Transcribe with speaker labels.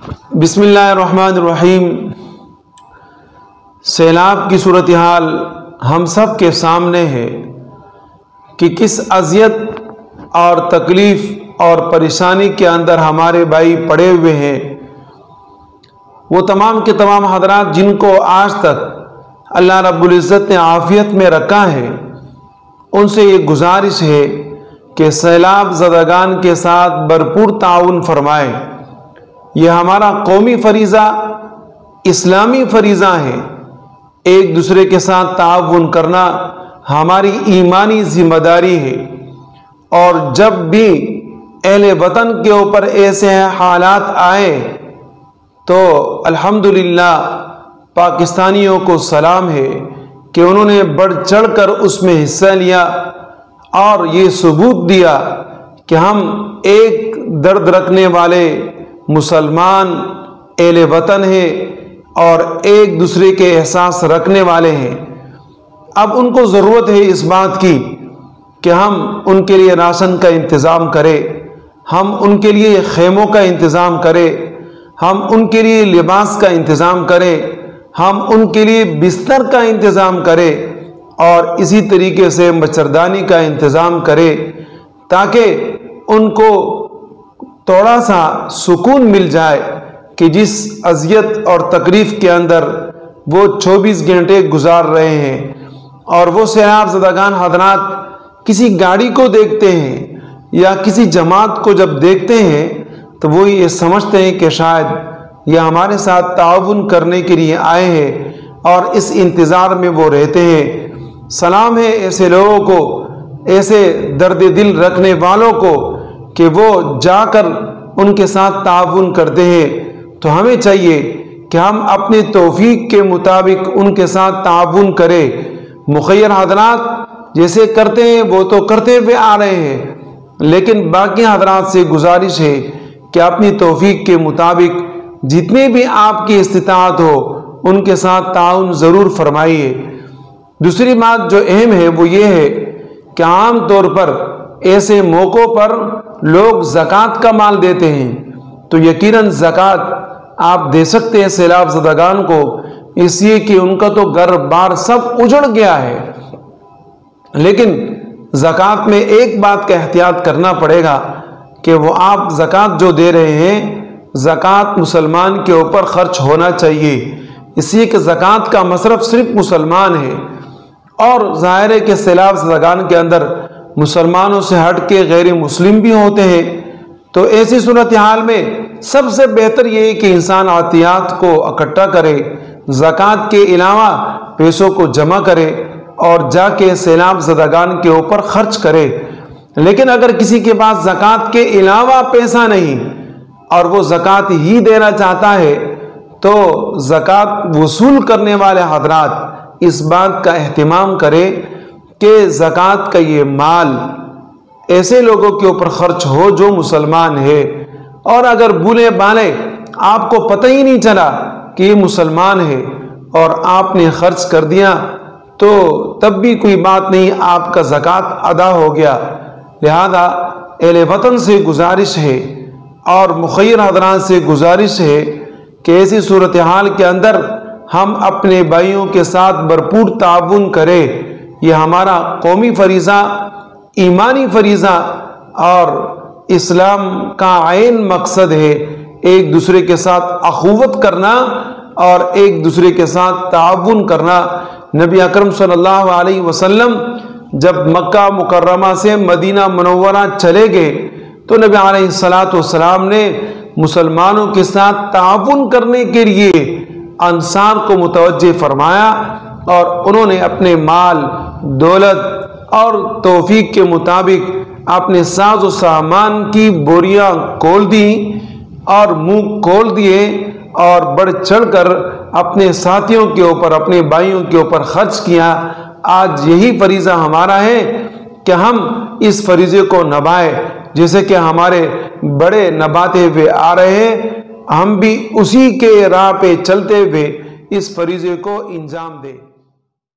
Speaker 1: بسم اللہ الرحمن الرحیم۔ سیلاب کی صورتحال ہم سب کے سامنے ہے کہ کس اذیت اور تکلیف اور پریشانی کے اندر ہمارے بھائی پڑے ہوئے ہیں۔ وہ تمام کے تمام حضرات جن کو آج تک اللہ رب العزت نے عافیت میں رکھا ہے، ان سے یہ گزارش ہے کہ سیلاب زدگان کے ساتھ بھرپور تعاون فرمائیں۔ یہ ہمارا قومی فریضہ، اسلامی فریضہ ہے۔ ایک دوسرے کے ساتھ تعاون کرنا ہماری ایمانی ذمہ داری ہے، اور جب بھی اہل وطن کے اوپر ایسے حالات آئے تو الحمدللہ پاکستانیوں کو سلام ہے کہ انہوں نے بڑھ چڑھ کر اس میں حصہ لیا اور یہ ثبوت دیا کہ ہم ایک درد رکھنے والے مسلمان اہل وطن ہیں اور ایک دوسرے کے احساس رکھنے والے ہیں۔ اب ان کو ضرورت ہے اس بات کی کہ ہم ان کے لیے راشن کا انتظام کریں، ہم ان کے لیے خیموں کا انتظام کریں، ہم ان کے لیے لباس کا انتظام کریں، ہم ان کے لیے بستر کا انتظام کریں، اور اسی طریقے سے مچھردانی کا انتظام کریں تاکہ ان کو تھوڑا سا سکون مل جائے کہ جس اذیت اور تکلیف کے اندر وہ 24 گھنٹے گزار رہے ہیں۔ اور وہ سیلاب زدگان حضرات کسی گاڑی کو دیکھتے ہیں یا کسی جماعت کو جب دیکھتے ہیں تو وہ یہ سمجھتے ہیں کہ شاید یہ ہمارے ساتھ تعاون کرنے کے لیے آئے ہیں، اور اس انتظار میں وہ رہتے ہیں۔ سلام ہے ایسے لوگوں کو، ایسے درد دل رکھنے والوں کو کہ وہ جا کر ان کے ساتھ تعاون کرتے ہیں۔ تو ہمیں چاہیے کہ ہم اپنی توفیق کے مطابق ان کے ساتھ تعاون کریں۔ مخیر حضرات جیسے کرتے ہیں وہ تو کرتے ہوئے آ رہے ہیں، لیکن باقی حضرات سے گزارش ہے کہ اپنی توفیق کے مطابق جتنے بھی آپ کی استطاعت ہو ان کے ساتھ تعاون ضرور فرمائیے۔ دوسری بات جو اہم ہے وہ یہ ہے کہ عام طور پر ایسے موقعوں پر لوگ زکوٰۃ کا مال دیتے ہیں، تو یقیناً زکوٰۃ آپ دے سکتے ہیں سیلاب زدگان کو، اس لیے کہ ان کا تو گھر بار سب اجڑ گیا ہے۔ لیکن زکوٰۃ میں ایک بات کا احتیاط کرنا پڑے گا کہ وہ آپ زکوٰۃ جو دے رہے ہیں، زکوٰۃ مسلمان کے اوپر خرچ ہونا چاہیے، اس لیے کہ زکوٰۃ کا مصرف صرف مسلمان ہے، اور ظاہر ہے کہ سیلاب زدگان کے اندر مسلمانوں سے ہٹ کے غیر مسلم بھی ہوتے ہیں۔ تو ایسی صورتحال میں سب سے بہتر یہ ہے کہ انسان عطیات کو اکٹھا کرے، زکوٰۃ کے علاوہ پیسوں کو جمع کرے اور جا کے سیلاب زدگان کے اوپر خرچ کرے۔ لیکن اگر کسی کے پاس زکوٰۃ کے علاوہ پیسہ نہیں اور وہ زکوٰۃ ہی دینا چاہتا ہے، تو زکوٰۃ وصول کرنے والے حضرات اس بات کا اہتمام کرے کہ زکوٰۃ کا یہ مال ایسے لوگوں کے اوپر خرچ ہو جو مسلمان ہے، اور اگر بولے بالے آپ کو پتہ ہی نہیں چلا کہ یہ مسلمان ہے اور آپ نے خرچ کر دیا تو تب بھی کوئی بات نہیں، آپ کا زکوٰۃ ادا ہو گیا۔ لہذا اہل وطن سے گزارش ہے اور مخیر حضرات سے گزارش ہے کہ ایسی صورتحال کے اندر ہم اپنے بھائیوں کے ساتھ بھرپور تعاون کریں۔ یہ ہمارا قومی فریضہ، ایمانی فریضہ اور اسلام کا عین مقصد ہے، ایک دوسرے کے ساتھ اخوت کرنا اور ایک دوسرے کے ساتھ تعاون کرنا۔ نبی اکرم صلی اللہ علیہ وسلم جب مکہ مکرمہ سے مدینہ منورہ چلے گئے تو نبی علیہ السلام نے مسلمانوں کے ساتھ تعاون کرنے کے لیے انصار کو متوجہ فرمایا، اور انہوں نے اپنے مال، دولت اور توفیق کے مطابق اپنے ساز و سامان کی بوریاں کھول دی اور منہ کھول دیے، اور بڑھ چڑھ کر اپنے ساتھیوں کے اوپر، اپنے بھائیوں کے اوپر خرچ کیا۔ آج یہی فریضہ ہمارا ہے کہ ہم اس فریضے کو نبھائیں، جیسے کہ ہمارے بڑے نبھاتے ہوئے آ رہے ہیں، ہم بھی اسی کے راہ پہ چلتے ہوئے اس فریضے کو انجام دیں۔